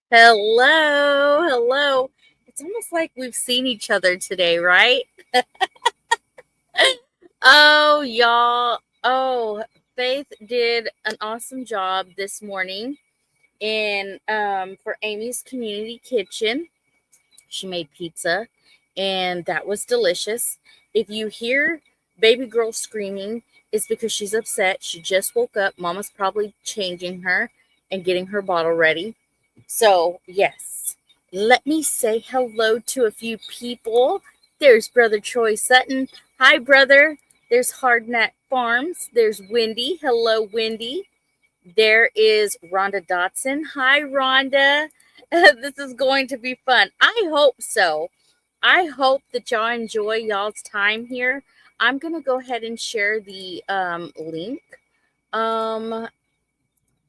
Hello, hello. It's almost like we've seen each other today, right? Oh, y'all. Oh, Faith did an awesome job this morning in for Amy's community kitchen. She made pizza and that was delicious. If you hear baby girl screaming, it's because she's upset. She just woke up. Mama's probably changing her and getting her bottle ready. So, yes, let me say hello to a few people. There's Brother Troy Sutton. Hi, brother. There's Hardnut Farms. There's Wendy. Hello, Wendy. There is Rhonda Dotson. Hi, Rhonda. This is going to be fun. I hope so. I hope that y'all enjoy y'all's time here. I'm going to go ahead and share the link. Um,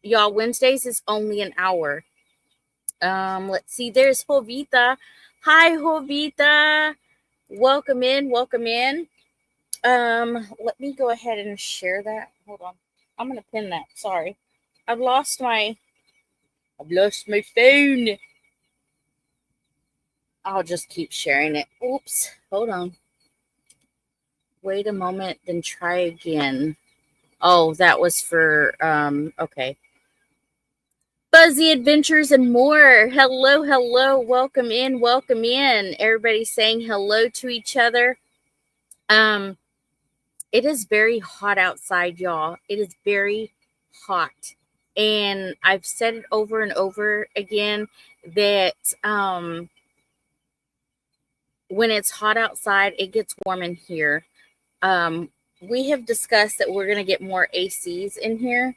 y'all, Wednesdays is only an hour. Let's see. There's Jovita. Hi, Jovita. Welcome in. Welcome in. Let me go ahead and share that. Hold on. I'm gonna pin that. Sorry. I've lost my I've lost my phone. I'll just keep sharing it. Oops. Hold on. Wait a moment, then try again. Oh, that was for okay. Fuzzy Adventures and more. Hello, hello. Welcome in, welcome in. Everybody saying hello to each other. Um, it is very hot outside, y'all. It is very hot. And I've said it over and over again that when it's hot outside, it gets warm in here. Um, we have discussed that we're going to get more ACs in here.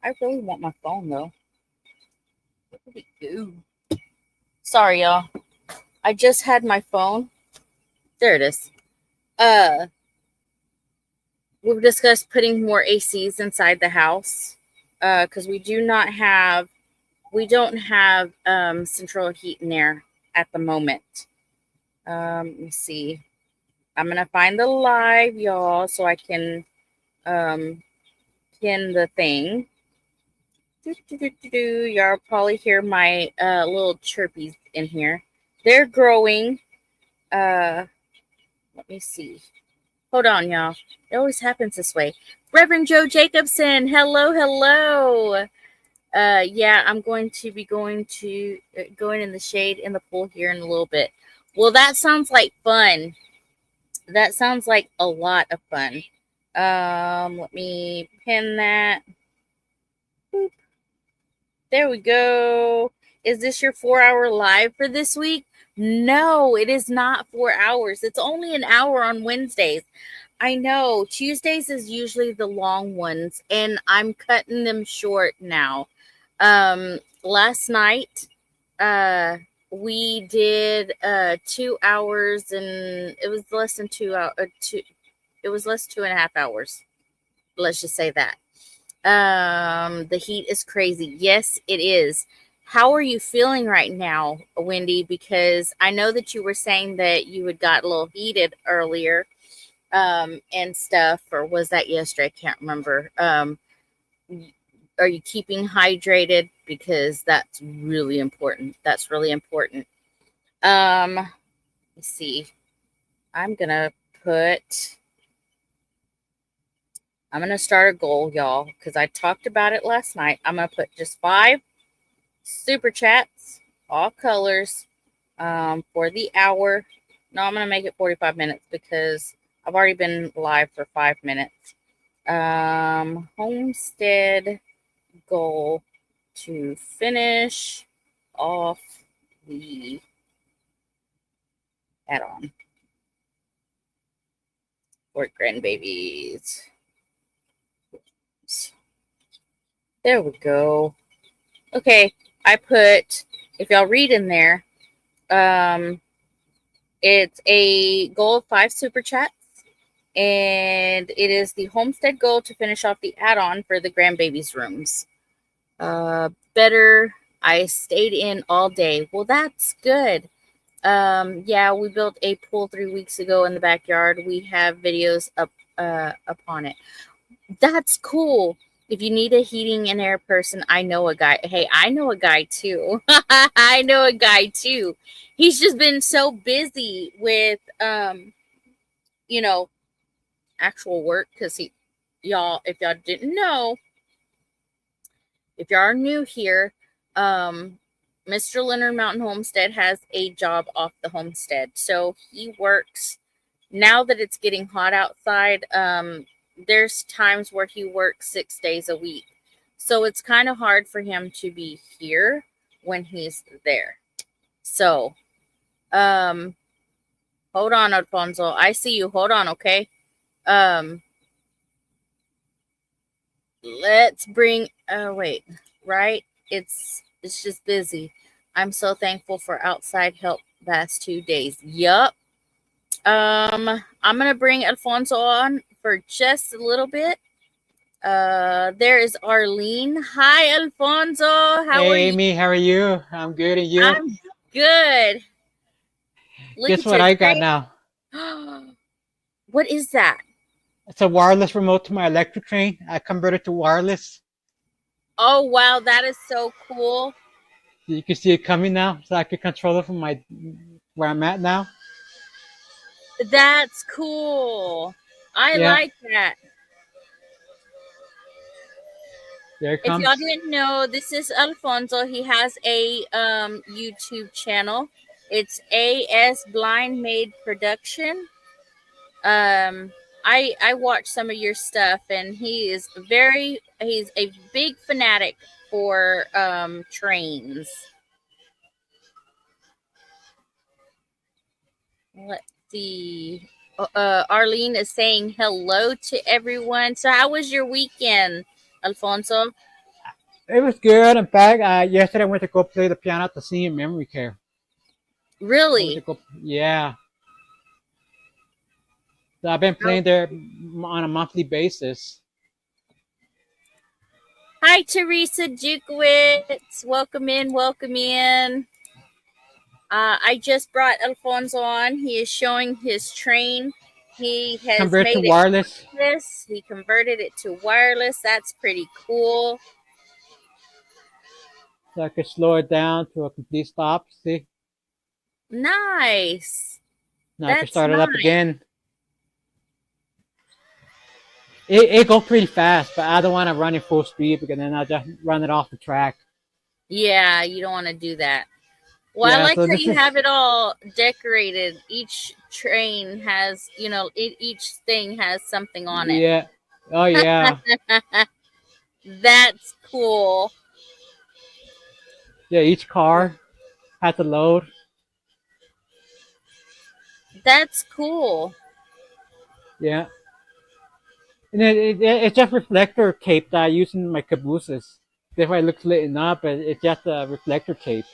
I really want my phone though. Where did it go? Sorry, y'all. I just had my phone. There it is. Uh, we've discussed putting more ACs inside the house because we don't have central heat and air at the moment. Let me see. I'm gonna find the live, y'all, so I can pin the thing. Y'all probably hear my little chirpies in here. They're growing. Let me see. Hold on, y'all. It always happens this way. Reverend Joe Jacobson, hello, hello. Yeah, I'm going to be going in the shade in the pool here in a little bit. Well, that sounds like fun. That sounds like a lot of fun. Let me pin that. Boop. There we go. Is this your 4-hour live for this week? No, it is not 4 hours. It's only an hour on Wednesdays. I know. Tuesdays is usually the long ones, and I'm cutting them short now. Last night, we did 2 hours, and it was less than 2 hours. It was less 2.5 hours. Let's just say that. The heat is crazy. Yes, it is. How are you feeling right now, Wendy? Because I know that you were saying that you had got a little heated earlier, and stuff, or was that yesterday? I can't remember. Are you keeping hydrated? Because that's really important. That's really important. Let's see. I'm gonna put. I'm gonna start a goal, y'all, because I talked about it last night. I'm gonna put just 5 super chats, all colors, for the hour. No, I'm gonna make it 45 minutes because I've already been live for 5 minutes. Homestead goal to finish off the add-on for grandbabies. There we go. Okay, I put, if y'all read in there, it's a goal of 5 super chats, and it is the Homestead goal to finish off the add-on for the grandbabies rooms. Better. I stayed in all day. Well, that's good. Yeah, we built a pool 3 weeks ago in the backyard. We have videos up upon it. That's cool. If you need a heating and air person, I know a guy. Hey, I know a guy too. I know a guy too. He's just been so busy with you know, actual work because y'all, if y'all didn't know, if y'all are new here, Mr. Leonard Mountain Homestead has a job off the homestead. So he works now that it's getting hot outside. There's times where he works 6 days a week. So it's kind of hard for him to be here when he's there. So, hold on, Alfonso. I see you. Hold on, okay? Um, let's bring wait, right? It's just busy. I'm so thankful for outside help past 2 days. Yup. I'm gonna bring Alfonso on for just a little bit. There is Arlene. Hi, Alfonso. How are Hey you? Amy, how are you? I'm good, and you? I'm good. Look Guess at what your I got now? train. What is that? It's a wireless remote to my electric train. I converted to wireless. Oh wow, that is so cool. You can see it coming now, so I can control it from my where I'm at now. That's cool. I Yeah, like that. there it If y'all comes. didn't know, this is Alfonso. He has a YouTube channel. It's AS Blind Made Production. I watch some of your stuff, and he's a big fanatic for trains. Let's see. Arlene is saying hello to everyone. So how was your weekend, Alfonso? It was good. In fact, yesterday I went to go play the piano at the senior memory care. I went to Really? go, yeah. So I've been How- playing there on a monthly basis. Hi, Teresa Jukowitz. Welcome in. Welcome in. I just brought Alfonso on. He is showing his train. He has Convert to made it wireless, wireless. He converted it to wireless. That's pretty cool. so I could slow it down to a complete stop. See, Nice. now I can That's start it up nice. again. It goes pretty fast, but I don't want to run it full speed because then I'll just run it off the track. Yeah, you don't want to do that. Well, I Yeah, like so how this you is have it all decorated. Each train has, each thing has something on it. yeah, oh yeah, That's cool. yeah. Each car has to load. That's cool. Yeah, and then it's just reflector tape that I use in my cabooses. That's why it looks lit up, but it's just a reflector tape.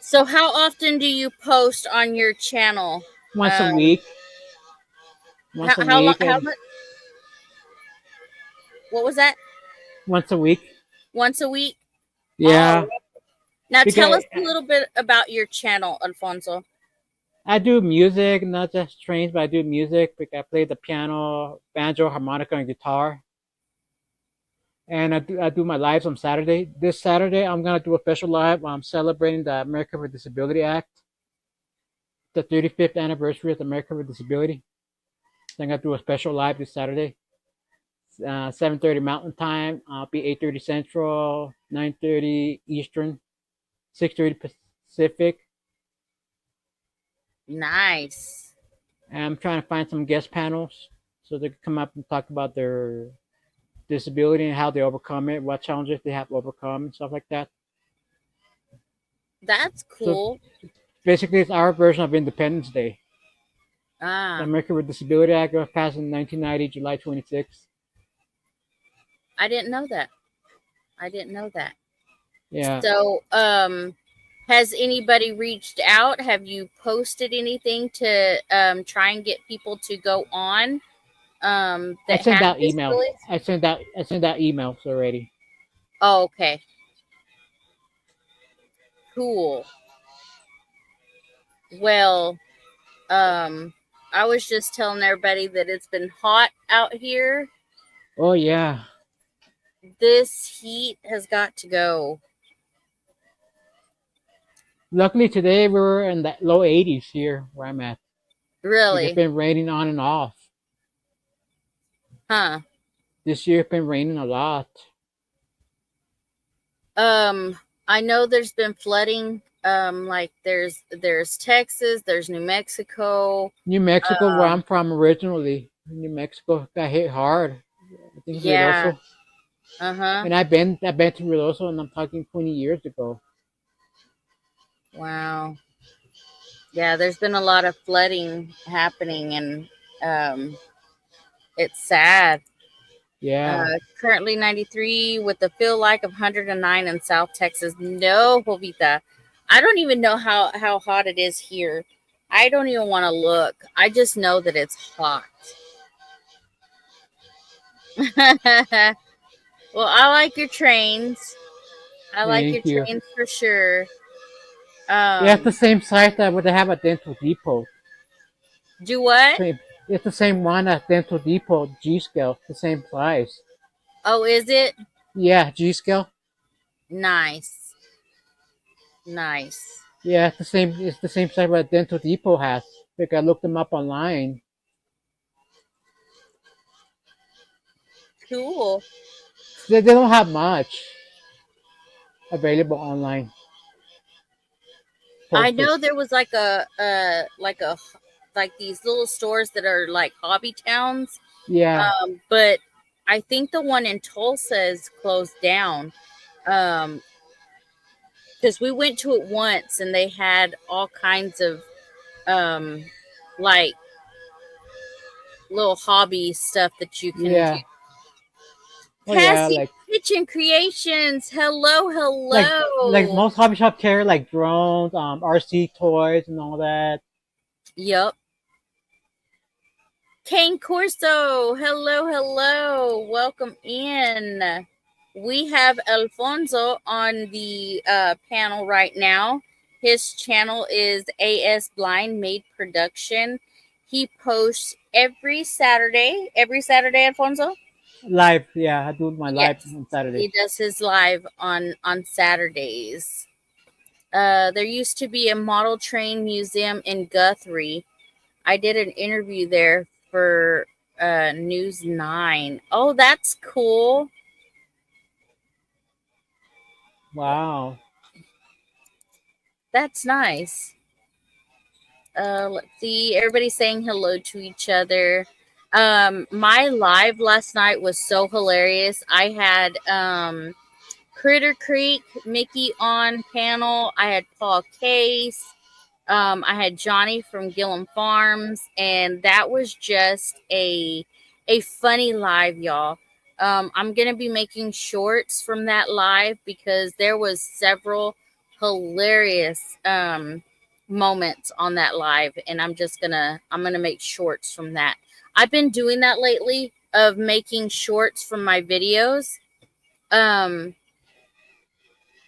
So, how often do you post on your channel? Once a Um, week, once a how long? week, How and much? What was that? once a week. Once a week? All Yeah, right. Now, tell because us a little bit about your channel, Alfonso. I do music, not just trains, but I do music. Because I play the piano, banjo, harmonica, and guitar. And I do my lives on Saturday. This Saturday, I'm gonna do a special live. I'm celebrating the America with Disability Act, the 35th anniversary of the America with Disability. So I'm gonna do a special live this Saturday, 7:30 Mountain Time. I'll be 8:30 Central, 9:30 Eastern, 6:30 Pacific. Nice. And I'm trying to find some guest panels so they can come up and talk about their disability and how they overcome it, what challenges they have to overcome, and stuff like that. That's So cool. basically, it's our version of Independence Day. The Ah, American with Disability Act was passed in 1990, July 26th. I didn't know that. I didn't know that. Yeah, So, has anybody reached out? Have you posted anything to try and get people to go on I that sent have out emails. disabilities? I sent out emails already. Oh, okay, cool. Well, um, I was just telling everybody that it's been hot out here. Oh yeah. This heat has got to go. Luckily today we were in the low 80s here where I'm at. Like it's Really? been raining on and off. Huh. This year it's been raining a lot. Um, I know there's been flooding. Like there's Texas, there's New Mexico. New Mexico, where I'm Um, from originally, New Mexico got hit hard. I think yeah. Ruidoso, Uh-huh. and I've been to Ruidoso, and I'm talking 20 years ago. Wow. Yeah, there's been a lot of flooding happening, and um it's sad. Yeah, Currently 93 with a feel like of 109 in South Texas. No, Jovita. I don't even know how hot it is here. I don't even want to look. I just know that it's hot. Well, I like your trains. I like your thank you. trains for sure. Yeah, it's the Um, same size that what they have at Dental Depot. do what? Same, it's the same one at Dental Depot. G scale, the same size. Oh, is it? Yeah, G scale. Nice. Nice. Yeah, it's the same. It's the same size what Dental Depot has. Like I looked them up online. Cool. They don't have much available online. I Postage. know there was like these little stores that are like hobby towns. Yeah, But I think the one in Tulsa is closed down. Um, because we went to it once and they had all kinds of um like little hobby stuff that you can do. yeah. Oh yeah, Cassie Kitchen Creations. Hello, like hello. most hobby shop carry like drones, RC toys and all that. Yep. Kane Corso. Hello, hello. Welcome in. We have Alfonso on the panel right now. His channel is AS Blind Made Production. He posts every Saturday. Every Saturday, Alfonso? Live, yeah, I do my live Yes. on He Saturday. does his live on Saturdays. There used to be a model train museum in Guthrie. I did an interview there for News 9. Oh, that's cool. Wow. That's nice. Let's see. Everybody's saying hello to each other. My live last night was so hilarious. I had Critter Creek, Mickey on panel. I had Paul Case. I had Johnny from Gillum Farms, and that was just a funny live, y'all. I'm gonna be making shorts from that live because there was several hilarious moments on that live, and I'm gonna make shorts from that. I've been doing that lately of making shorts from my videos. Um,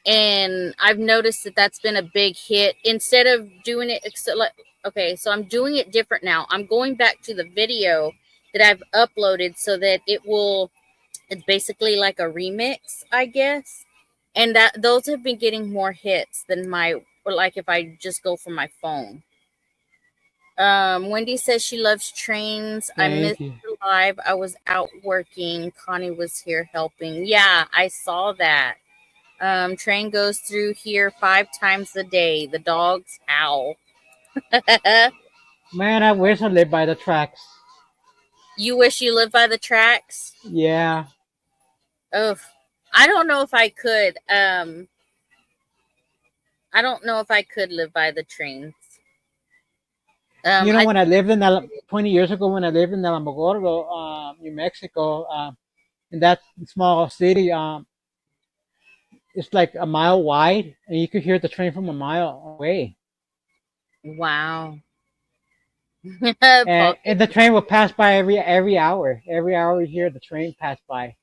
and I've noticed that that's been a big hit. Instead of doing it, okay, so I'm doing it different now. I'm going back to the video that I've uploaded so that it's basically like a remix, I guess. And that those have been getting more hits than or like if I just go from my phone. Wendy says she loves trains. I missed Thank you. her live. I was out working. Connie was here helping. Yeah, I saw that. Train goes through here 5 times a day. The dogs howl. Man, I wish I lived by the tracks. You wish you lived by the tracks? Yeah. Oh, I don't know if I could. I don't know if I could live by the trains. You know, I when I lived in 20 years ago, when I lived in Alamogordo, New Mexico, in that small city, it's like a mile wide, and you could hear the train from a mile away. wow. And, Paul, and the train will pass by every hour. Every hour you hear the train pass by.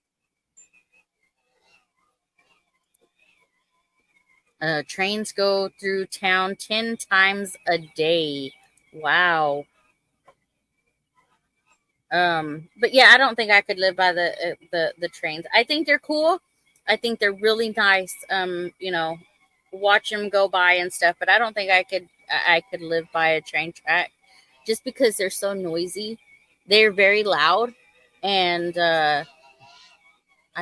trains go through town 10 times a day. Wow. But yeah, I don't think I could live by the trains. I think they're cool. I think they're really nice. Watch them go by and stuff. But I don't think I could live by a train track, just because they're so noisy. They're very loud, and I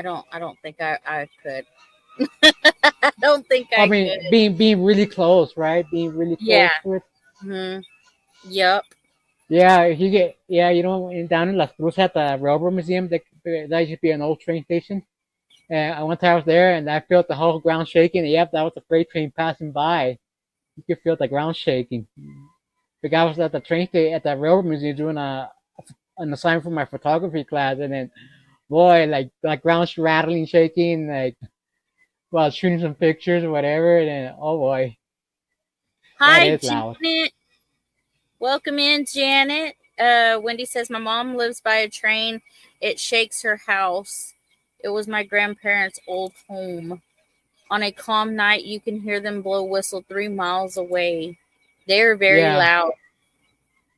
don't think I could. I don't think I I mean, could. being really close, right? Being really Yeah. close to it. Hmm. Yep. Yeah, if you get down in Las Cruces at the Railroad Museum, that used to be an old train station. And I one time I was there, and I felt the whole ground shaking. And yep, that was a freight train passing by. You could feel the ground shaking. The guy was at the train station at the Railroad Museum doing an assignment for my photography class, and then boy, like ground rattling, shaking, like while shooting some pictures or whatever. And then oh boy, that Hi, is loud. Janet. Welcome in, Janet. Wendy says my mom lives by a train. It shakes her house. It was my grandparents' old home. On a calm night, you can hear them blow whistle 3 miles away. They're very Yeah, loud.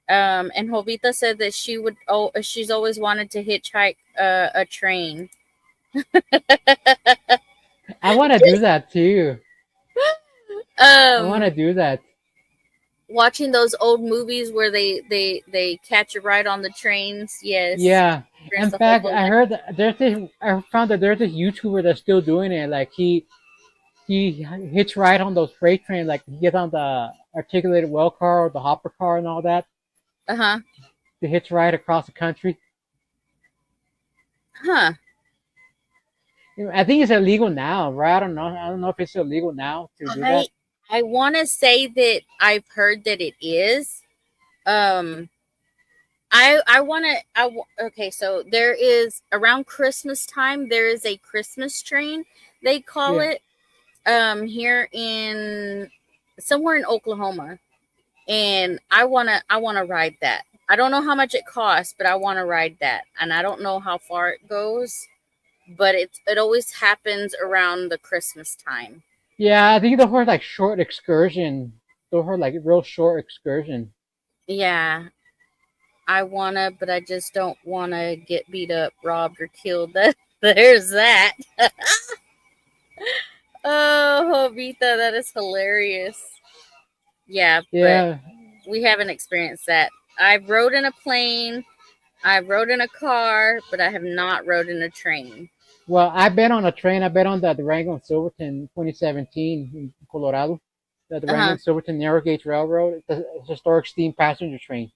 And Jovita said that she's always wanted to hitchhike a train. I want to do that too. I want Um, to do that. Watching those old movies where they catch a ride on the trains. Yes, Yeah. experience In the whole fact, boat. I found that there's this YouTuber that's still doing it. Like he hitch ride on those freight trains. Like he gets on the articulated well car or the hopper car and all that Uh huh. to hitch ride across the country. Huh. I think it's illegal now, right? I don't know if it's illegal now to do I that. I want to say that I've heard that it is. Um, I want to. Okay, so there is around Christmas time. There is a Christmas train. They call Yeah. it here in somewhere in Oklahoma, and I wanna ride that. I don't know how much it costs, but I want to ride that, and I don't know how far it goes, but it always happens around the Christmas time. Yeah, I think those were like short excursion. Those were like real short excursion. Yeah, I wanna, but I just don't wanna get beat up, robbed, or killed. There's that. Oh, Jovita, that is hilarious. Yeah, but Yeah. we haven't experienced that. I've rode in a plane, I've rode in a car, but I have not rode in a train. Well, I've been on a train. I've been on the Durango and Silverton 2017 in Colorado. The Uh Durango huh. and Silverton Narrow Gauge Railroad. It's a historic steam passenger train.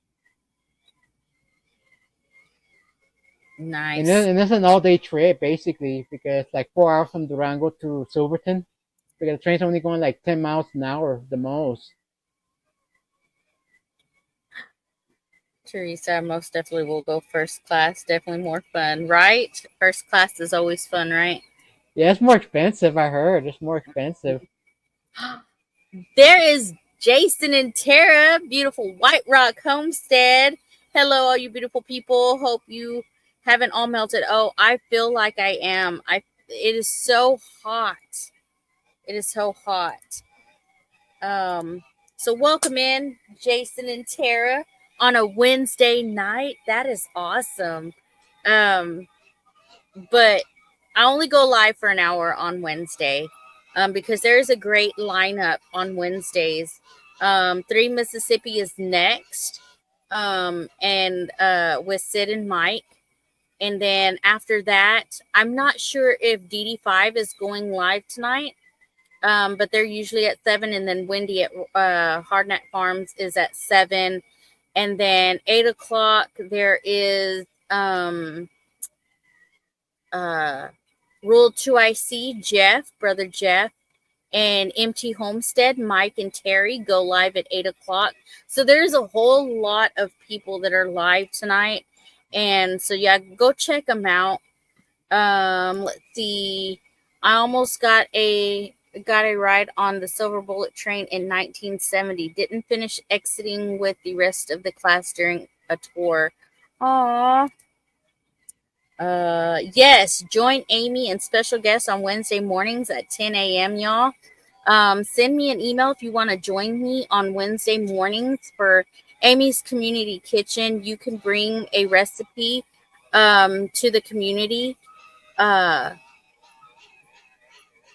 Nice. And this is an all day trip basically because it's like 4 hours from Durango to Silverton. Because the train's only going like 10 miles an hour the most. Teresa, I most definitely will go first class. Definitely more fun, right? First class is always fun, right? Yeah, it's more expensive. I heard it's more expensive. There is Jason and Tara, beautiful White Rock Homestead. Hello, all you beautiful people. Hope you haven't all melted. Oh, I feel like I am. It is so hot. It is so hot. Um, so welcome in, Jason and Tara, on a Wednesday night. That is awesome. Um, but I only go live for an hour on Wednesday, because there's a great lineup on Wednesdays. Three Mississippi is next, and with Sid and Mike. And then after that, I'm not sure if DD5 is going live tonight, but they're usually at 7. And then Wendy at Hardnut Farms is at 7. And then 8 o'clock, there is uh, Rule 2IC, Jeff, brother Jeff, and MT Homestead, Mike and Terry go live at 8 o'clock. So there's a whole lot of people that are live tonight. And so, yeah, go check them out. Let's see. I almost got a ride on the Silver Bullet train in 1970. Didn't finish exiting with the rest of the class during a tour. Aww. Yes, join Amy and special guests on Wednesday mornings at 10 a.m. Y'all. Send me an email if you want to join me on Wednesday mornings for Amy's Community Kitchen. You can bring a recipe to the community. Uh,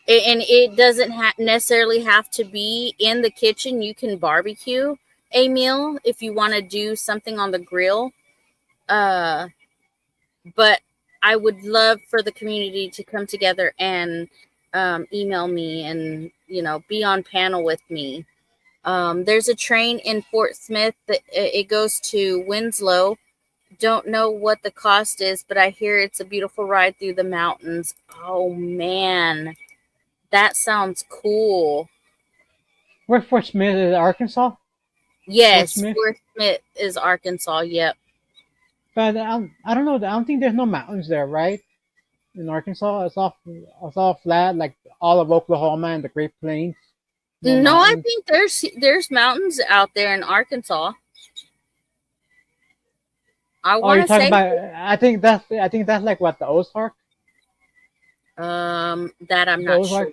and it doesn't necessarily have to be in the kitchen. You can barbecue a meal if you want to do something on the grill. Uh, but I would love for the community to come together and email me and be on panel with me. There's a train in Fort Smith that it goes to Winslow. Don't know what the cost is, but I hear it's a beautiful ride through the mountains. Oh man, that sounds cool. Where Fort Smith is, Arkansas? Fort Yes, Smith? Fort Smith is Arkansas. Yep. But I don't know. I don't think there's no mountains there, right? In Arkansas, it's all flat, like all of Oklahoma and the Great Plains. No No, I mountains. think there's mountains out there in Arkansas. I Oh, want you're to talking say about? I think that's like what the Ozark. that I'm The not sure. Ozark.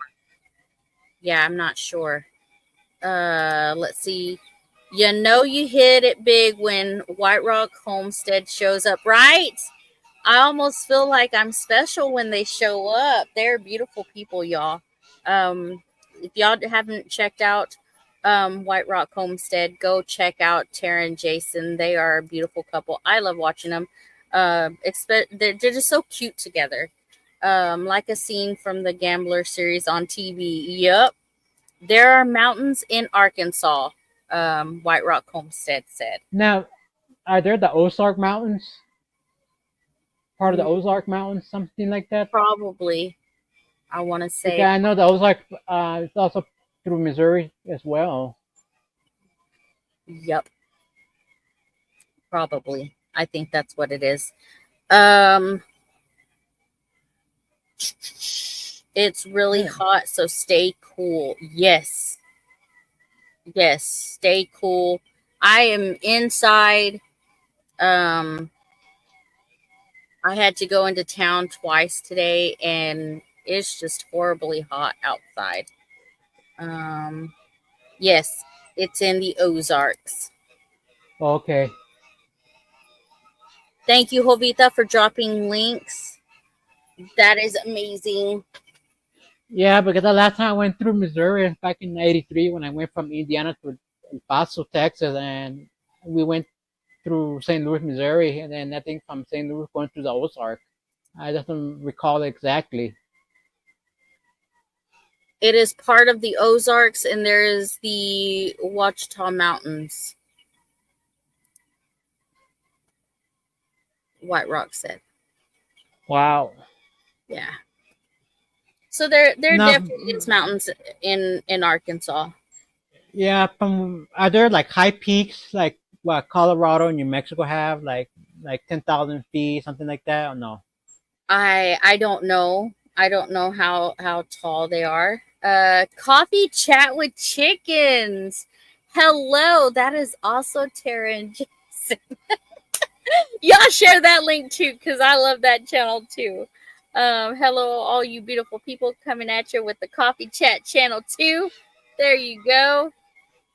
Yeah, I'm not sure. Let's see. You hit it big when White Rock Homestead shows up, right? I almost feel like I'm special when they show up. They're beautiful people, y'all. If y'all haven't checked out White Rock Homestead, go check out Tara and Jason. They are a beautiful couple. I love watching them. They're just so cute together. Like a scene from the Gambler series on TV. Yep, there are mountains in Arkansas. White Rock Homestead said. Now, are there the Ozark Mountains? Part of the Mm, Ozark Mountains, something like that? Probably, I want to Because say. I know the Ozark is also through Missouri as well. Yep, probably. I think that's what it is. Um, it's really Yeah. hot, so stay cool. Yes, yes, stay cool. I am inside. Um, I had to go into town twice today, and it's just horribly hot outside. Um, yes, it's in the Ozarks. Okay. Thank you, Jovita, for dropping links. That is amazing. Yeah, because the last time I went through Missouri back in '83 when I went from Indiana to El Paso, Texas, and we went through St. Louis, Missouri, and then I think from St. Louis going to the Ozark. I just don't recall exactly. It is part of the Ozarks, and there is the Ouachita Mountains. White Rock said, Wow. "Yeah." So there Now, definitely is mountains in Arkansas. yeah, are there like high peaks like what Colorado and New Mexico have, like 10,000 feet, something like that, or no? I don't know. I don't know how tall they are. Coffee chat with chickens. Hello, that is also Tara and Jason. Y'all share that link too, because I love that channel too. Hello, all you beautiful people coming at you with the Coffee Chat channel too. There you go.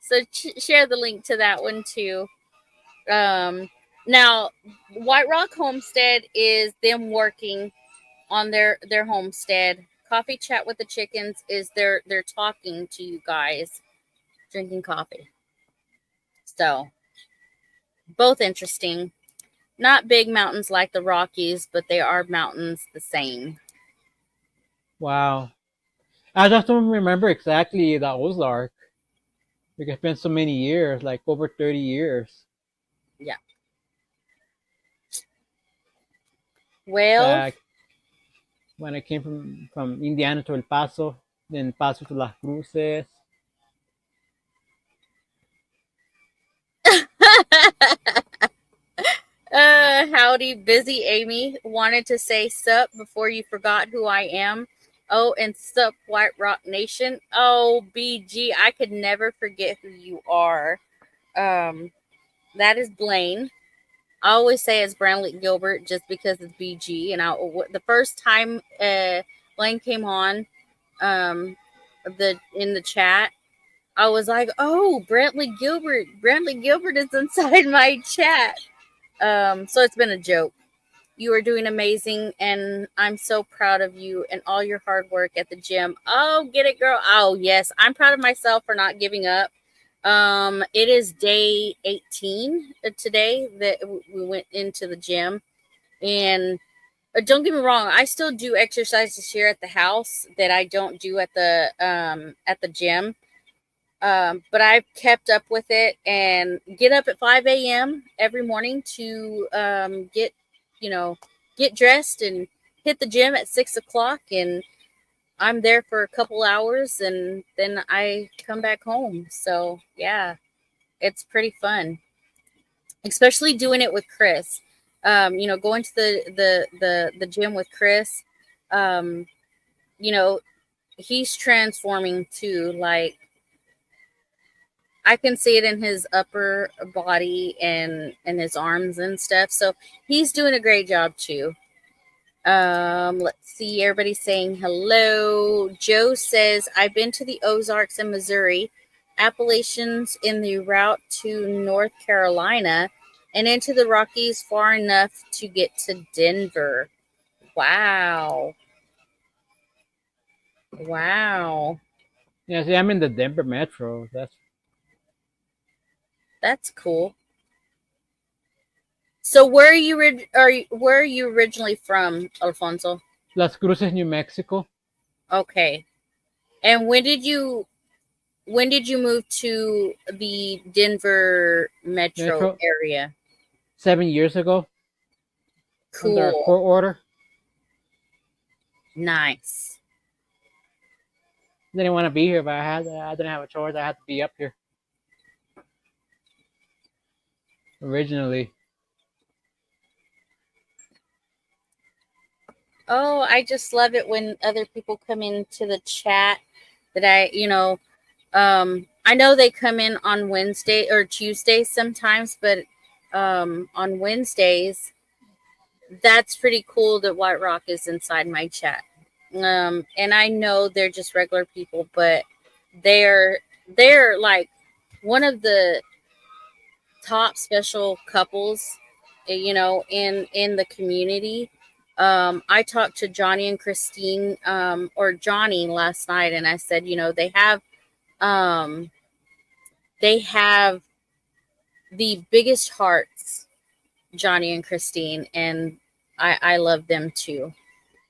So share the link to that one too. Um, Now, White Rock Homestead is them working on their homestead. Coffee Chat with the Chickens is they're talking to you guys, drinking coffee. So both interesting. Not big mountains like the Rockies, but they are mountains the same. Wow. I just don't remember exactly the Ozark because it's been so many years, like over 30 years. Yeah. Well, Back when I came from Indiana to El Paso, then El Paso to Las Cruces. howdy, busy Amy. Wanted to say sup before you forgot who I am. Oh, and sup, White Rock Nation. Oh, BG, I could never forget who you are. Um, that is Blaine. I always say it's Brownlee Gilbert just because it's BG. And the first time Blaine came on, um, in the chat, I was like, oh, Brantley Gilbert is inside my chat. So it's been a joke. You are doing amazing, and I'm so proud of you and all your hard work at the gym. Oh, get it, girl. Oh, yes. I'm proud of myself for not giving up. It is day 18 today that we went into the gym. And don't get me wrong, I still do exercises here at the house that I don't do at the gym. But I've kept up with it and get up at 5 a.m. every morning to you know, get dressed and hit the gym at 6 o'clock. And I'm there for a couple hours and then I come back home. So, yeah, it's pretty fun, especially doing it with Chris. Going to the gym with Chris, um, you know, he's transforming too. Like, I can see it in his upper body and his arms and stuff. So he's doing a great job too. Let's see. Everybody's saying hello. Joe says, I've been to the Ozarks in Missouri, Appalachians in the route to North Carolina, and into the Rockies far enough to get to Denver. Wow. Wow. Yeah, see, I'm in the Denver metro. That's cool. So where where are you originally from, Alfonso? Las Cruces, New Mexico. Okay. And when did you move to the Denver metro Metro. area? 7 years ago. Under a Cool. court order. Nice. Didn't want to be here, but I didn't have a choice. I had to be up here. Originally. Oh, I just love it when other people come into the chat that I know they come in on Wednesday or Tuesdays sometimes, but on Wednesdays, that's pretty cool that White Rock is inside my chat. And I know they're just regular people, but they're like one of the top special couples, in the community. I talked to Johnny and Christine, or Johnny last night, and I said, um, they have the biggest hearts, Johnny and Christine, and I love them too.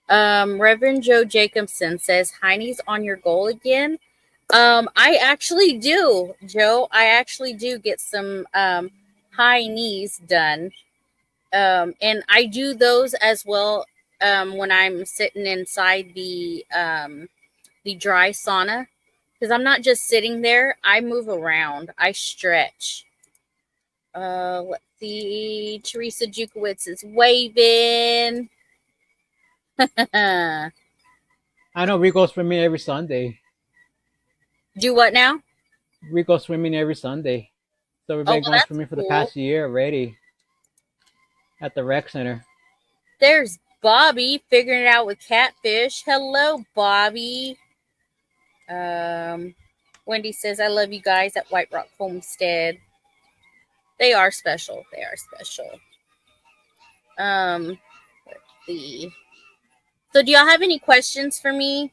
Reverend Joe Jacobson says, Heine's on your goal again. I actually do, Joe. I actually do get some high knees done. And I do those as well when I'm sitting inside the dry sauna, because I'm not just sitting there. I move around. I stretch. Let's see. Teresa Jukowitz is waving. I know we go swimming every Sunday. Do what now? We go swimming every Sunday. So we've Oh, been well, going that's swimming for the cool. past year already. At the rec center. There's Bobby figuring it out with catfish. Hello, Bobby. Wendy says, I love you guys at White Rock Homestead. They are special. They are special. Let's see. So do y'all have any questions for me?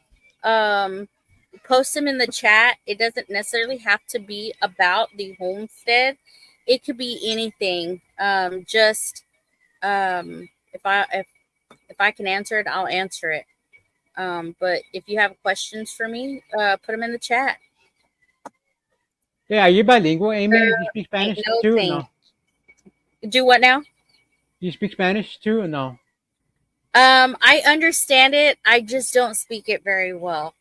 Post them in the chat. It doesn't necessarily have to be about the homestead. It could be anything. Just if I can answer it, I'll answer it. But if you have questions for me, put them in the chat. Yeah, are you bilingual, Amy? Do you speak Spanish No too or thing. no? Do what now? Do you speak Spanish too or no? I understand it. I just don't speak it very well.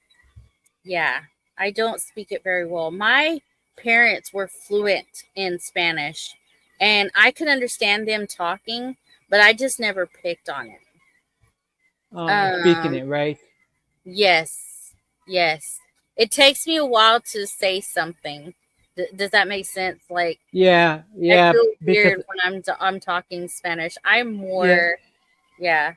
Yeah, I don't speak it very well. My parents were fluent in Spanish, and I could understand them talking, but I just never picked on it. Speaking it, right? Yes, yes. It takes me a while to say something. Does that make sense? Like, Yeah, I yeah, feel because weird when I'm talking Spanish. I'm yeah, more, yeah.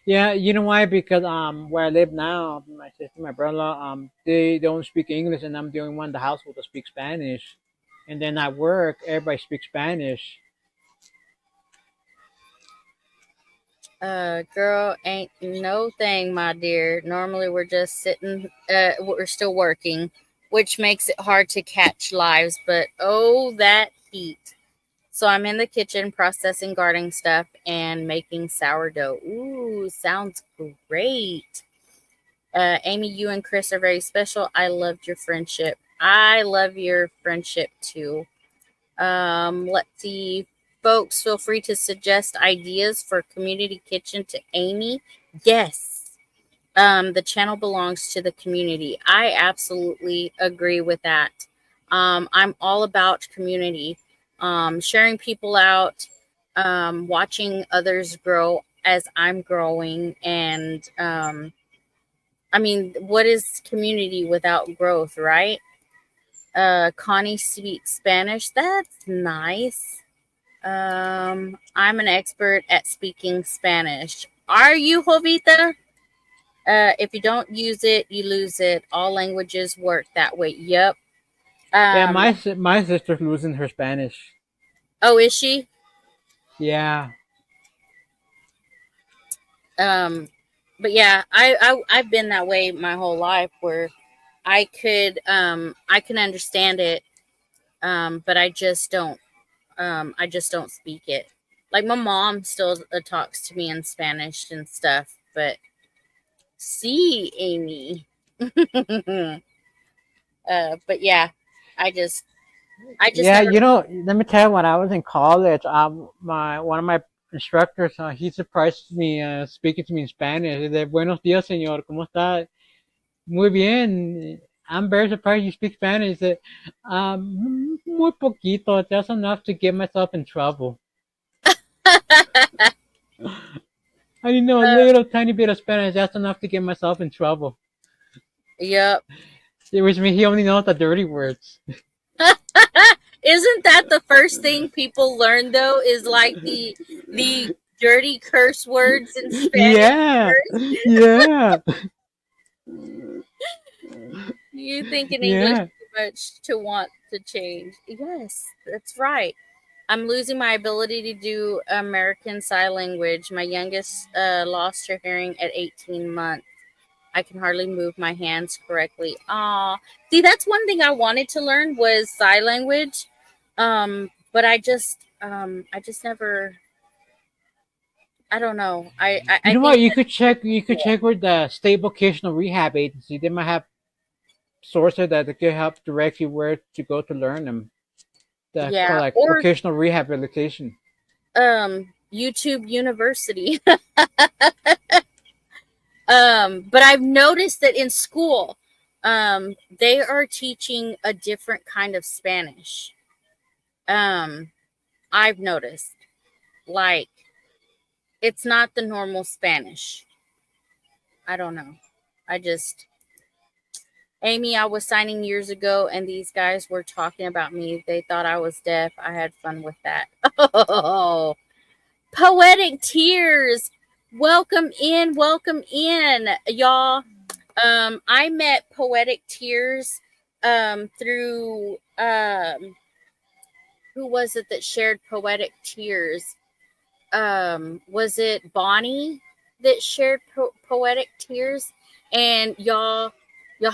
Yeah, you know why? Because where I live now, my sister, my brother-in-law, they don't speak English, and I'm the only one in the household that speaks Spanish. And then at work, everybody speaks Spanish. Girl, ain't no thing, my dear. Normally we're just sitting, we're still working, which makes it hard to catch lives, but oh, that heat. So I'm in the kitchen processing gardening stuff and making sourdough. Ooh, sounds great. Amy, you and Chris are very special. I loved your friendship. I love your friendship too. Let's see. Folks, feel free to suggest ideas for community kitchen to Amy. Yes. The channel belongs to the community. I absolutely agree with that. I'm all about community, sharing people out, watching others grow as I'm growing. And I mean, what is community without growth, right? Connie speaks Spanish. That's nice. I'm an expert at speaking Spanish. Are you, Jovita? If you don't use it, you lose it. All languages work that way. Yep. Yeah, Um, my sister's losing her Spanish. oh, is she? Yeah, Um, but yeah, I've been that way my whole life where I can understand it, but I just don't speak it. Like my mom still talks to me in Spanish and stuff, but see, Amy. But yeah, I just I just yeah. never. You know, let me tell you, when I was in college, my one of my instructors, he surprised me speaking to me in Spanish. He said, "Buenos días, señor. ¿Cómo está?" Muy bien. I'm very surprised you speak Spanish. He said, muy poquito, just enough to get myself in trouble. I know a little tiny bit of Spanish, just enough to get myself in trouble. Yep. Which means he only knows the dirty words. Isn't that the first thing people learn though? Is like the dirty curse words in Spanish Yeah, first. yeah, You think in English yeah. too much to want to change. Yes, that's right. I'm losing my ability to do American Sign Language. My youngest lost her hearing at 18 months. I can hardly move my hands correctly. Ah, see, that's one thing I wanted to learn was sign language. But I just never. I don't know. You I know what? think You that could check. You could check with the state vocational rehab agency. They might have sources that could help direct you where to go to learn them. That's called yeah, like or vocational rehabilitation. YouTube University. But I've noticed that in school, they are teaching a different kind of Spanish. Um, I've noticed, like, it's not the normal Spanish. I don't know. I just, Amy, I was signing years ago, and these guys were talking about me. They thought I was deaf. I had fun with that. Oh, poetic tears. Welcome in, y'all. I met Poetic Tears through who was it that shared Poetic Tears? Was it Bonnie that shared Poetic Tears? And y'all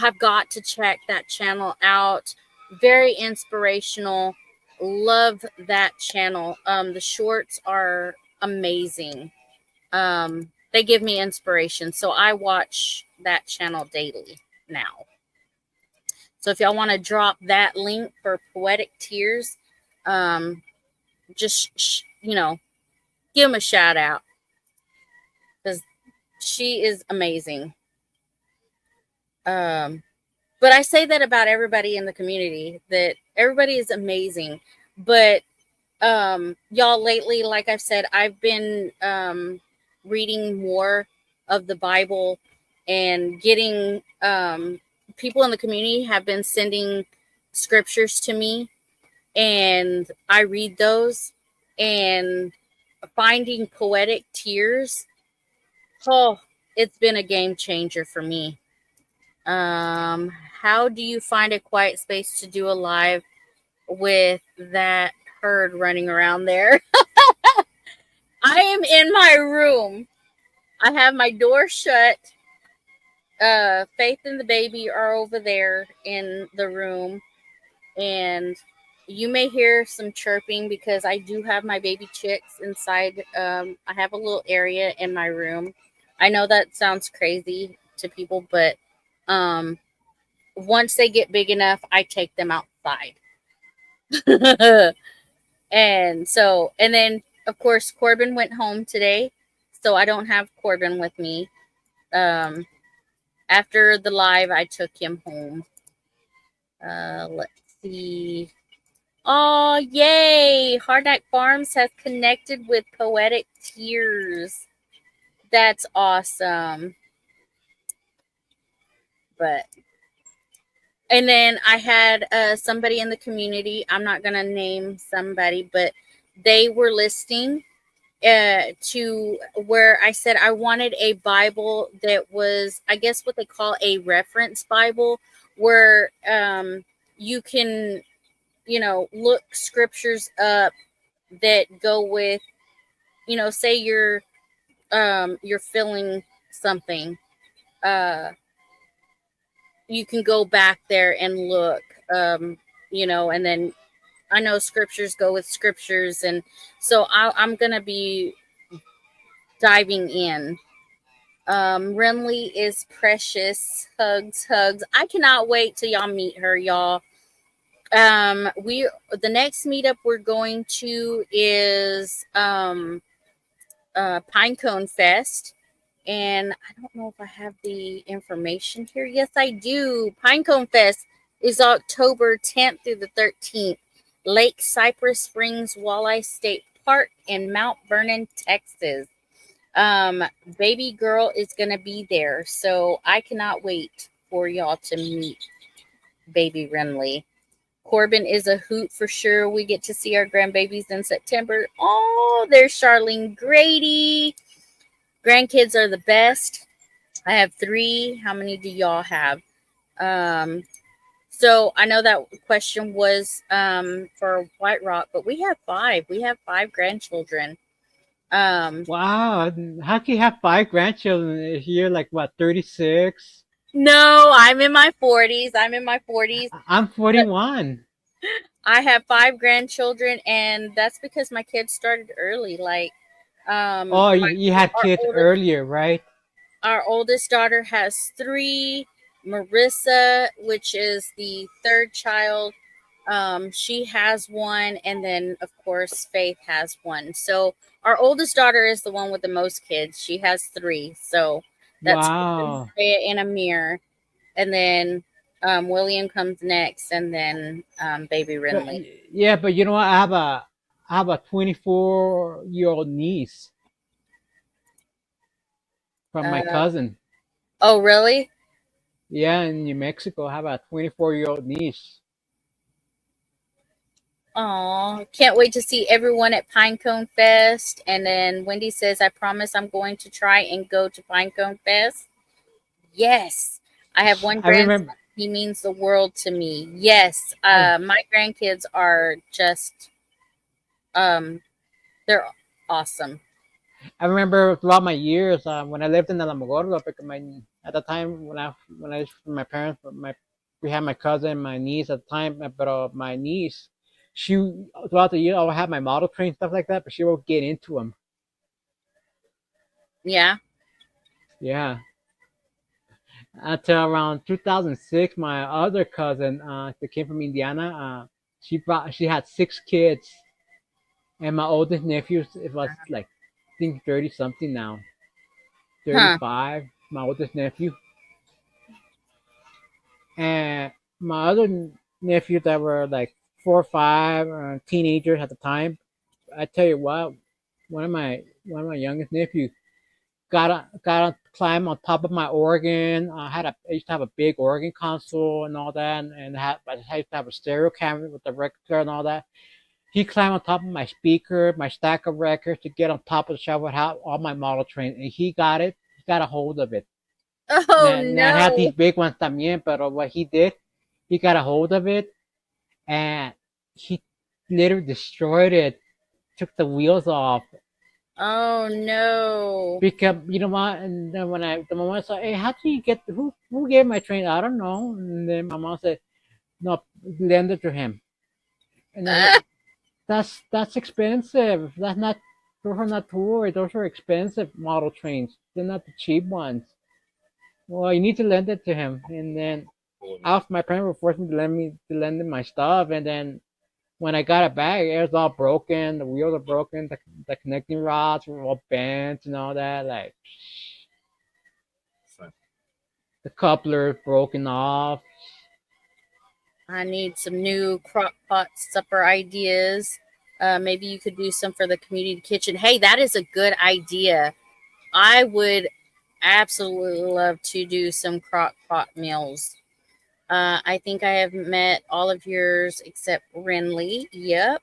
have got to check that channel out. Very inspirational. Love that channel. The shorts are amazing. They give me inspiration, so I watch that channel daily now. So if y'all want to drop that link for Poetic Tears, um, just give them a shout out because she is amazing. Um, but I say that about everybody in the community that everybody is amazing. But y'all, lately, like I've said, I've been reading more of the Bible and getting people in the community have been sending scriptures to me, and I read those and finding Poetic Tears. Oh, it's been a game changer for me. Um, how do you find a quiet space to do a live with that herd running around there? I am in my room. I have my door shut. Faith and the baby are over there in the room, and you may hear some chirping because I do have my baby chicks inside. I have a little area in my room. I know that sounds crazy to people, but um, once they get big enough, I take them outside. And then of course Corbin went home today, so I don't have Corbin with me. Um, After the live, I took him home. Let's see. Oh, yay! Hardneck Farms has connected with Poetic Tears. That's awesome. But and then I had somebody in the community. I'm not gonna name somebody, but they were listing to where I said I wanted a Bible that was, I guess, what they call a reference Bible, where you can, look scriptures up that go with, say you're feeling something. Uh, you can go back there and look, and then I know scriptures go with scriptures, and so I'm gonna be diving in. Renly is precious. Hugs, hugs. I cannot wait till y'all meet her, y'all. We The next meetup we're going to is Pinecone Fest. And I don't know if I have the information here. Yes, I do. Pinecone Fest is October 10th through the 13th. Lake Cypress Springs Walleye State Park in Mount Vernon, Texas. Um, Baby girl is gonna be there, so I cannot wait for y'all to meet baby Renly. Corbin is a hoot for sure. We get to see our grandbabies in September. Oh, there's Charlene Grady. Grandkids are the best. I have 3. How many do y'all have? Um, so I know that question was for White Rock, but we have 5. We have 5 grandchildren. Um, Wow, how can you have 5 grandchildren if you're like what, 36? no, I'm in my 40s. I'm in my 40s. I'm But 41. I have 5 grandchildren, and that's because my kids started early. Like, Oh, my you had our kids oldest earlier, right? our oldest daughter has 3. Marissa, which is the third child, she has 1, and then of course Faith has 1. So our oldest daughter is the one with the most kids. She has 3. So that's Wow. in a mirror, and then William comes next, and then baby But Renly. yeah, but you know what? I have a 24-year-old niece from my Uh, cousin. oh, really? Yeah, in New Mexico, I have a 24-year-old niece. Aw, can't wait to see everyone at Pinecone Fest. And then Wendy says, I promise I'm going to try and go to Pinecone Fest. Yes. I have one I grandson. remember. He means the world to me. Yes. I, My grandkids are just, um, they're awesome. I remember throughout my years when I lived in Alamogordo, because at the time when I was with my parents, we had my cousin, my niece at the time, but my niece, she throughout the year I would have my model train stuff like that, but she would get into them. Yeah. Yeah, until around 2006, my other cousin, that came from Indiana, she had 6 kids, and my oldest nephew, it was like I think 30 something now, Huh. 35. My oldest nephew. And my other nephews that were like 4 or 5, teenagers at the time. I tell you what, one of my youngest nephews got to climb on top of my organ. I used to have a big organ console and all that, and I used to have a stereo camera with the record player and all that. He climbed on top of my speaker, my stack of records to get on top of the shelf with all my model trains, and he got it. got a hold of it. Oh Now I had these no. big ones también, but what he did, he got a hold of it and he literally destroyed it, took the wheels off. Oh no. Because you know what, and then when the mom said, "Hey, how do you get who gave my train?" I don't know. And then my mom said, "No, lend it to him." And I said, Ah, that's expensive. That's not those are not toys. Those are expensive model trains. They're not the cheap ones. Well, you need to lend it to him. And then after my parents were forcing me to lend him my stuff, and then when I got it back, it was all broken. The wheels are broken. The connecting rods were all bent and all that. Like the coupler broken off. I need some new crock pot supper ideas. Maybe you could do some for the community kitchen. Hey, that is a good idea. I would absolutely love to do some crock pot meals. I think I have met all of yours except Renly. Yep.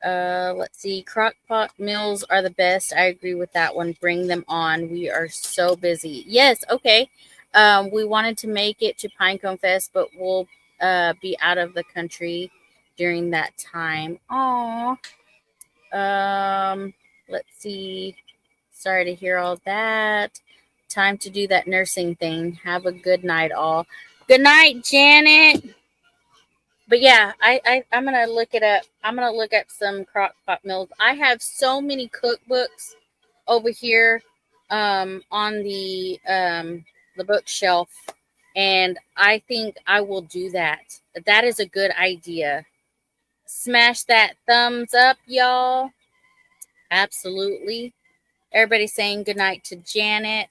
Let's see. Crock pot meals are the best. I agree with that one. Bring them on. We are so busy. Yes. Okay. We wanted to make it to Pinecone Fest, but we'll be out of the country during that time. Aw. Let's see. Sorry to hear all that. Time to do that nursing thing. Have a good night, all. Good night, Janet. But yeah, I'm gonna look it up. I'm gonna look up some crock pot meals. I have so many cookbooks over here on the bookshelf, and I think I will do that. That is a good idea. Smash that thumbs up, y'all. Absolutely. Everybody saying good night to Janet.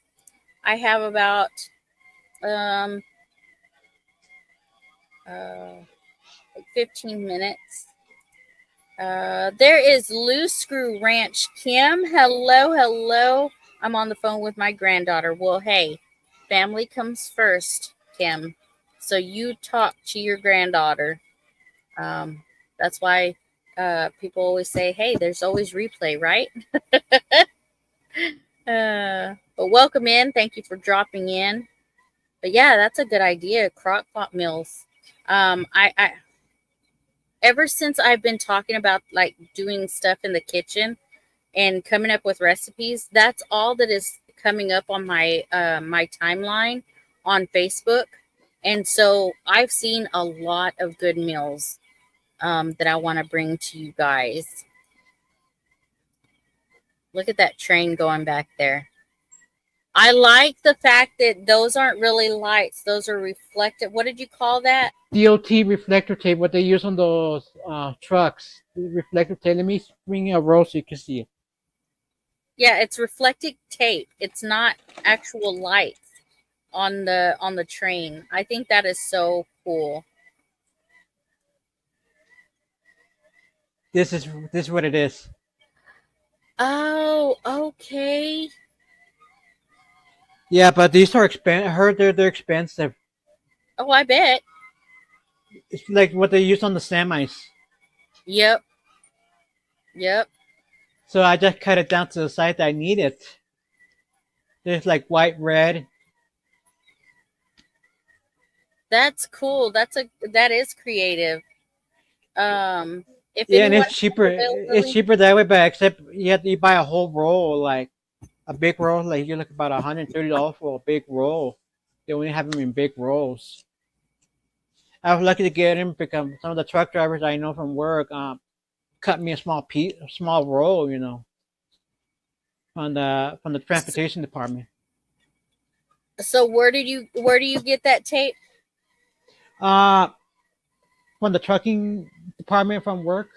I have about um like 15 minutes. There is Loose Screw Ranch Kim. Hello, hello. I'm on the phone with my granddaughter. Well, hey, family comes first, Kim. So you talk to your granddaughter. That's why people always say, hey, there's always replay, right? But welcome in. Thank you for dropping in. But yeah, that's a good idea. Crock pot meals. I ever since I've been talking about like doing stuff in the kitchen and coming up with recipes, that's all that is coming up on my timeline on Facebook. And so I've seen a lot of good meals that I want to bring to you guys. Look at that train going back there. I like the fact that those aren't really lights; those are reflective. What did you call that? DOT reflector tape, what they use on those trucks. The reflector tape. Let me bring a roll so you can see it. Yeah, it's reflective tape. It's not actual lights on the train. I think that is so cool. This is what it is. Oh, okay. Yeah, but these are expensive. I heard they're expensive. Oh, I bet. It's like what they use on the semis. Yep. Yep. So I just cut it down to the size that I need it. There's like white, red. That's cool. That is creative. Um, if Yeah, and anyone it's has cheaper. It's availability, cheaper that way, but except you buy a whole roll, like a big roll. Like you look about $130 for a big roll. They only have them in big rolls. I was lucky to get him because some of the truck drivers I know from work cut me a small roll, from the transportation department. so where do you get that tape? Uh, from the trucking department from work,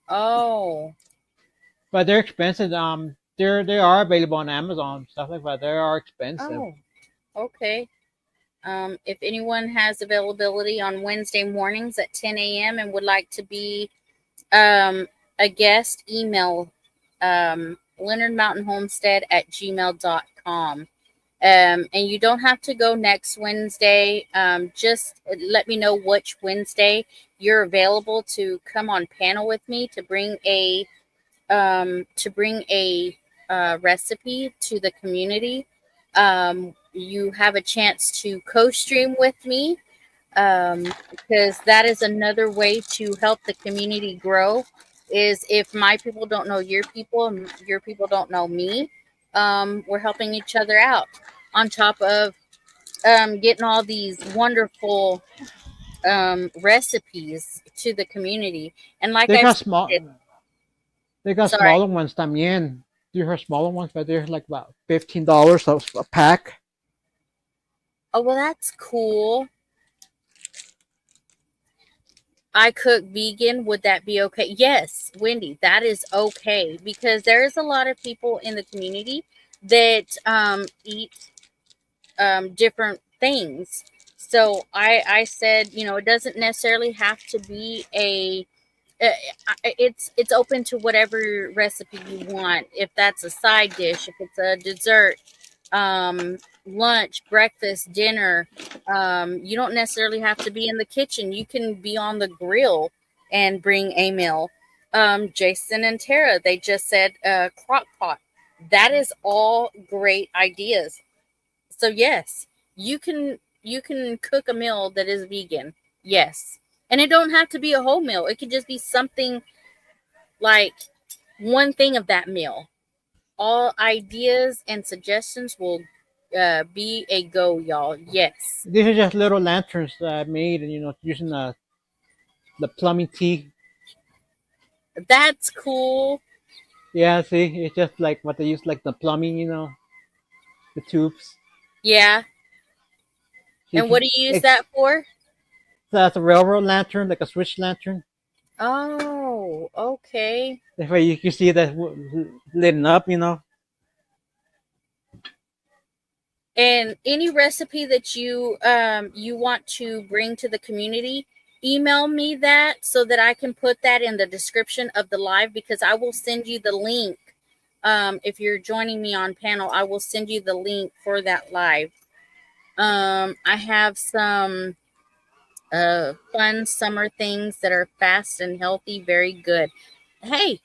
Oh, but they're expensive. They are available on Amazon stuff like that. They are expensive. oh, okay. If anyone has availability on Wednesday mornings at 10 a.m. and would like to be um, a guest, email Leonard Mountain Homestead at gmail.com. And you don't have to go next Wednesday. Just let me know which Wednesday you're available to come on panel with me to bring a recipe to the community. You have a chance to co-stream with me, because that is another way to help the community grow. Is if my people don't know your people and your people don't know me, we're helping each other out. On top of getting all these wonderful recipes to the community, and like They I got said, small. They got sorry. smaller ones también. Do you hear smaller ones? But they're like about $15 a pack. Oh well, that's cool. I cook vegan. Would that be okay? Yes, Wendy, that is okay because there is a lot of people in the community that eat different things. So I said, it doesn't necessarily have to be a. uh, it's open to whatever recipe you want. If that's a side dish, if it's a dessert, lunch, breakfast, dinner. You don't necessarily have to be in the kitchen. You can be on the grill and bring a meal. Jason and Tara, they just said crock pot. That is all great ideas. So yes, you can cook a meal that is vegan. Yes. And it don't have to be a whole meal. It could just be something like one thing of that meal. All ideas and suggestions will be a go, y'all. Yes. These are just little lanterns that I made, and using the plumbing tea. That's cool. Yeah, see, it's just like what they use, like the plumbing, the tubes. Yeah. So you And what can, do you use that for? that's a railroad lantern, like a switch lantern. Oh, okay. That way you can see that lit up. And any recipe that you want to bring to the community, email me that so that I can put that in the description of the live, because I will send you the link. If you're joining me on panel, I will send you the link for that live. I have some fun summer things that are fast and healthy, very good. Hey,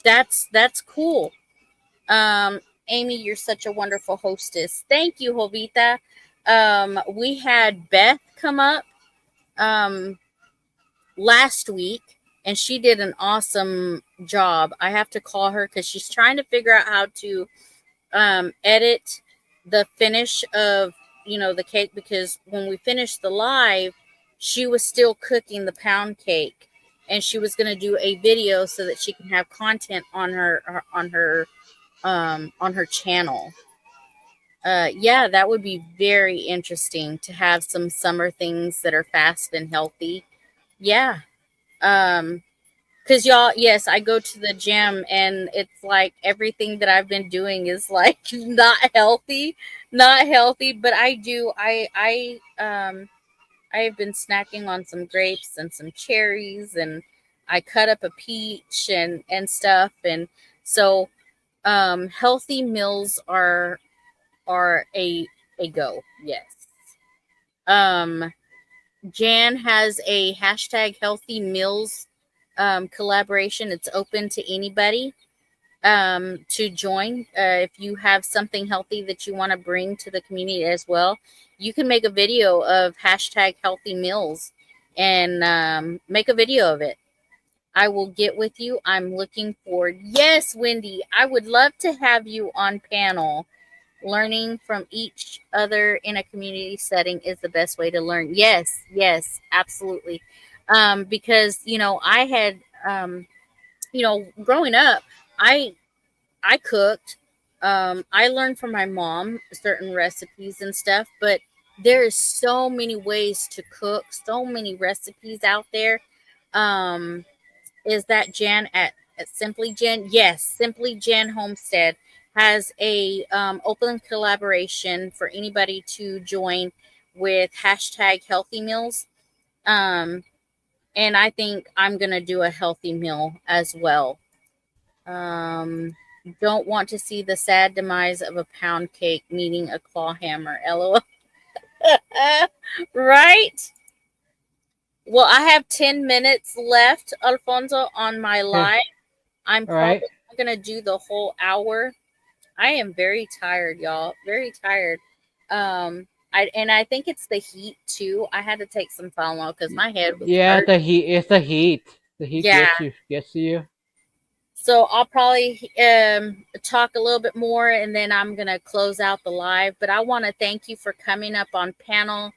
that's cool. Um, Amy, you're such a wonderful hostess. Thank you, Jovita. We had Beth come up um, last week, and she did an awesome job. I have to call her because she's trying to figure out how to edit the finish of the cake, because when we finished the live, she was still cooking the pound cake, and she was going to do a video so that she can have content on her channel. Yeah, that would be very interesting to have some summer things that are fast and healthy. Yeah. Um, because y'all, yes, I go to the gym and it's like everything that I've been doing is like not healthy, but I have been snacking on some grapes and some cherries, and I cut up a peach and stuff, and so healthy meals are a go. Yes. Um Jan has a hashtag healthy meals collaboration. It's open to anybody to join. If you have something healthy that you want to bring to the community as well, you can make a video of hashtag healthy meals and make a video of it. I will get with you. I'm looking forward. Yes, Wendy, I would love to have you on panel. Learning from each other in a community setting is the best way to learn. Yes, yes, absolutely. Because I had growing up, I I cooked. I learned from my mom certain recipes and stuff, but there is so many ways to cook, so many recipes out there. Um, is that Jan at Simply Jen? Yes, Simply Jen Homestead has a open collaboration for anybody to join with hashtag healthy meals. Um, and I think I'm gonna do a healthy meal as well. Um, don't want to see the sad demise of a pound cake needing a claw hammer. LOL. Right? Well, I have 10 minutes left, Alfonso, on my Okay. live. I'm All probably right. not going to do the whole hour. I am very tired, y'all. Very tired. I think it's the heat too. I had to take some Tylenol because my head was Yeah, hurt. the heat. It's the heat. The heat Yeah. gets to you. So I'll probably talk a little bit more and then I'm gonna close out the live. But I want to thank you for coming up on panel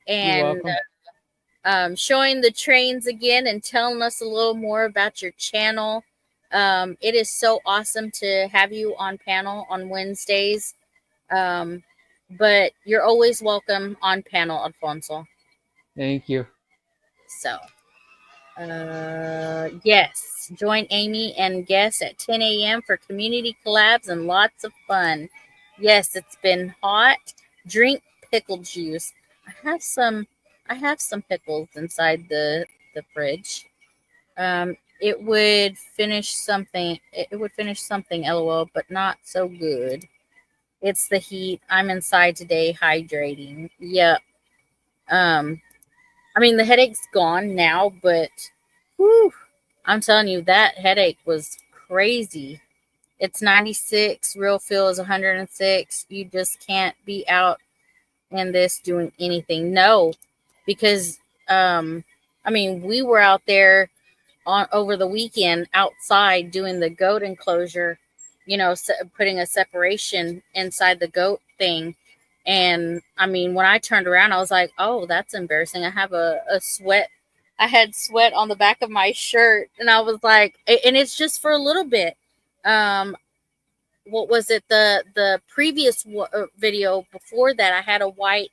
You're and welcome. showing the trains again and telling us a little more about your channel. It is so awesome to have you on panel on Wednesdays. Um, but you're always welcome on panel, Alfonso. Thank you. So, yes, join Amy and guests at 10 a.m. for community collabs and lots of fun. Yes, it's been hot. Drink pickle juice. I have some. I have some pickles inside the fridge. It would finish something. It would finish something. LOL, but not so good. It's the heat. I'm inside today, hydrating. Yep. Um, I mean, the headache's gone now, but whew, I'm telling you, that headache was crazy. It's 96, real feel is 106. You just can't be out in this doing anything. No, because, um, I mean, we were out there on over the weekend outside doing the goat enclosure, putting a separation inside the goat thing. And I mean, when I turned around, I was like, oh, that's embarrassing. I have a sweat. I had sweat on the back of my shirt. And I was like, and it's just for a little bit. Um, what was it? The previous video before that, I had a white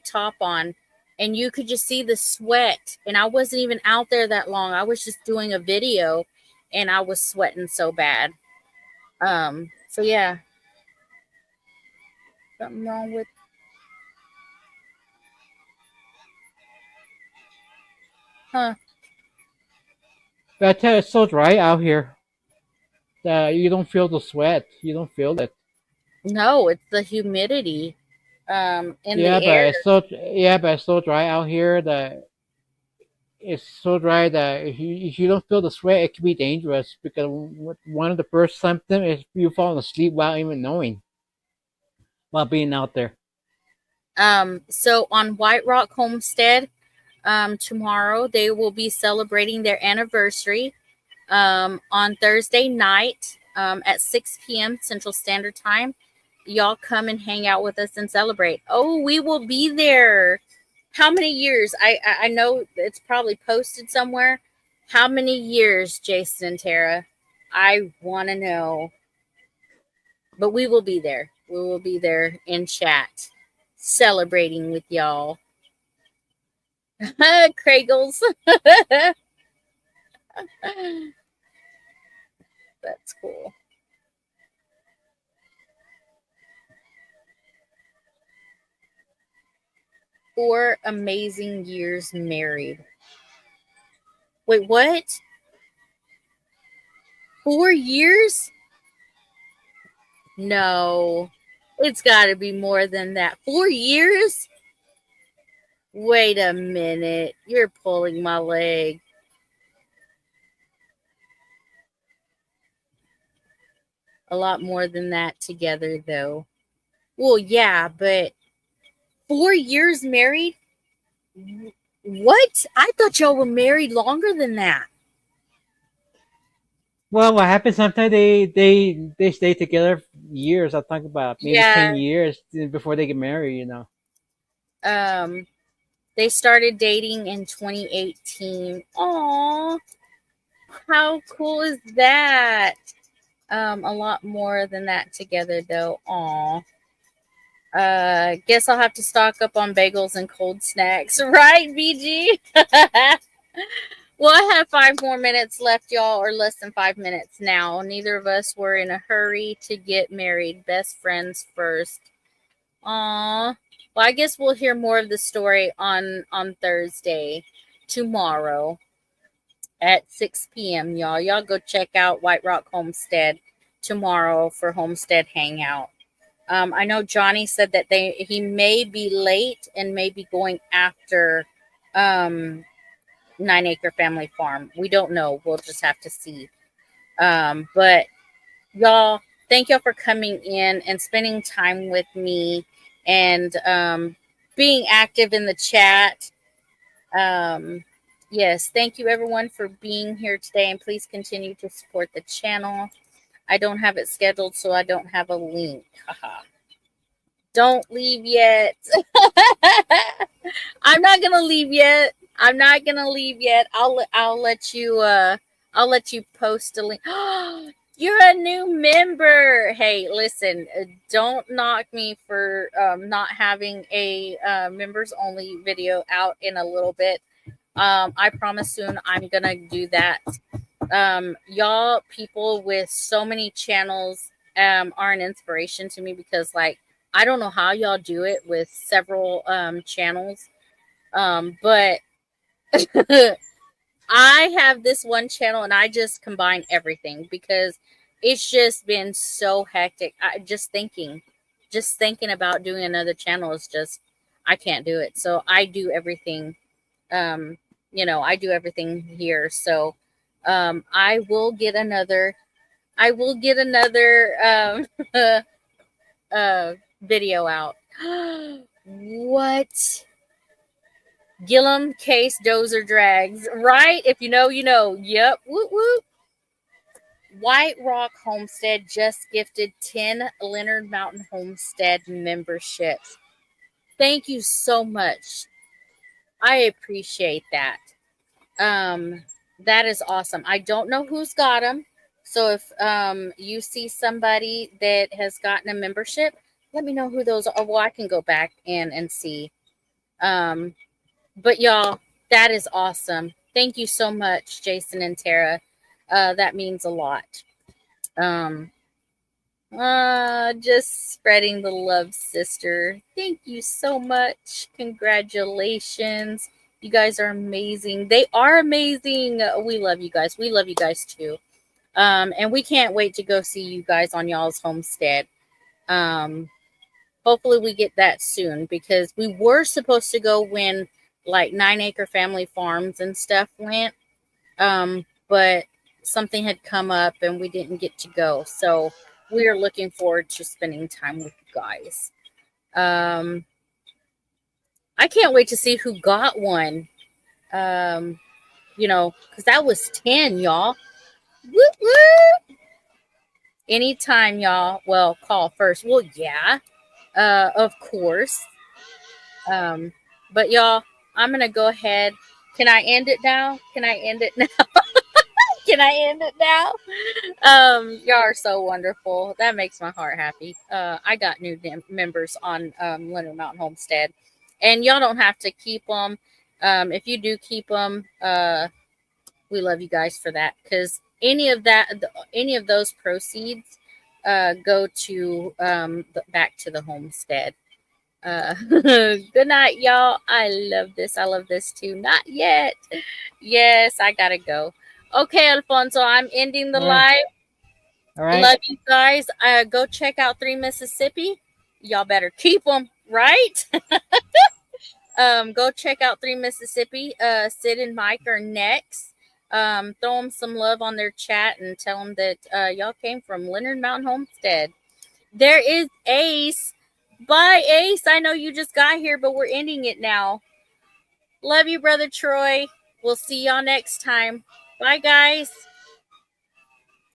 top on and you could just see the sweat and I wasn't even out there that long. I was just doing a video and I was sweating so bad. So yeah, something wrong with huh? But I tell you, it's so dry out here that you don't feel the sweat. You don't feel it. No, it's the humidity in Yeah, the air. but it's so dry out here that it's so dry that if you don't feel the sweat, it can be dangerous because one of the first symptoms is you falling asleep without even knowing while being out there. So on White Rock Homestead, tomorrow they will be celebrating their anniversary. On Thursday night, at 6 p.m. Central Standard Time. Y'all come and hang out with us and celebrate. Oh, we will be there. How many years? I know it's probably posted somewhere. How many years, Jason and Tara? I want to know. But we will be there. We will be there in chat, celebrating with y'all. Cragles. That's cool. 4 amazing years married. Wait, what? 4 years? No, it's got to be more than that. 4 years? Wait a minute. You're pulling my leg. A lot more than that together, though. Well, yeah, but 4 years married? What? I thought y'all were married longer than that. Well, what happens sometimes they stay together years. I'm talking about maybe Yeah. 10 years before they get married. You know. Um, they started dating in 2018. Aw, how cool is that? A lot more than that together, though. Aw. Guess I'll have to stock up on bagels and cold snacks, right, BG? Well, I have 5 more minutes left, y'all, or less than 5 minutes now. Neither of us were in a hurry to get married. Best friends first. Aw. Well, I guess we'll hear more of the story on Thursday, tomorrow at 6 p.m. Y'all, go check out White Rock Homestead tomorrow for Homestead Hangout. I know Johnny said that he may be late and may be going after 9 Acre Family Farm. We don't know. We'll just have to see. But y'all, thank y'all for coming in and spending time with me and being active in the chat. Yes, thank you everyone for being here today, and please continue to support the channel. I don't have it scheduled, so I don't have a link. Haha. Don't leave yet. I'm not gonna leave yet. I'm not gonna leave yet. I'll let you post a link. You're a new member. Hey, listen, don't knock me for not having a members only video out in a little bit. I promise soon I'm gonna do that. Y'all people with so many channels are an inspiration to me, because like I don't know how y'all do it with several channels, but I have this one channel and I just combine everything because it's just been so hectic. Just thinking about doing another channel is just, I can't do it. So I do everything. Um, I do everything here. So I will get another. I will get another video out. What? Gillum Case Dozer Drags, right? If you know, you know. Yep. Whoop whoop. White Rock Homestead just gifted 10 Leonard Mountain Homestead memberships. Thank you so much. I appreciate that. That is awesome. I don't know who's got them. So if you see somebody that has gotten a membership, let me know who those are. Well, I can go back and see. But y'all, that is awesome. Thank you so much, Jason and Tara. That means a lot. Just spreading the love, sister. Thank you so much. Congratulations. You guys are amazing. They are amazing. We love you guys. We love you guys too. And we can't wait to go see you guys on y'all's homestead. Hopefully we get that soon, because we were supposed to go when like 9 Acre Family Farms and stuff went. But something had come up and we didn't get to go. So we are looking forward to spending time with you guys. I can't wait to see who got one. Because that was 10, y'all. Woo woo! Anytime, y'all. Well, call first. Well, yeah, of course. But y'all, I'm gonna go ahead. Can I end it now? Can I end it now? Can I end it now? Y'all are so wonderful. That makes my heart happy. I got new members on Leonard Mountain Homestead, and y'all don't have to keep them. If you do keep them, we love you guys for that, because any of those proceeds go to back to the homestead. Good night, y'all. I love this. I love this too. Not yet. Yes, I gotta go. Okay, Alfonso, I'm ending the live. All right. Love you guys. Go check out 3 Mississippi. Y'all better keep them, right? Go check out 3 Mississippi. Sid and Mike are next. Throw them some love on their chat and tell them that y'all came from Leonard Mountain Homestead. There is Ace. Bye, Ace. I know you just got here, but we're ending it now. Love you, Brother Troy. We'll see y'all next time. Bye, guys.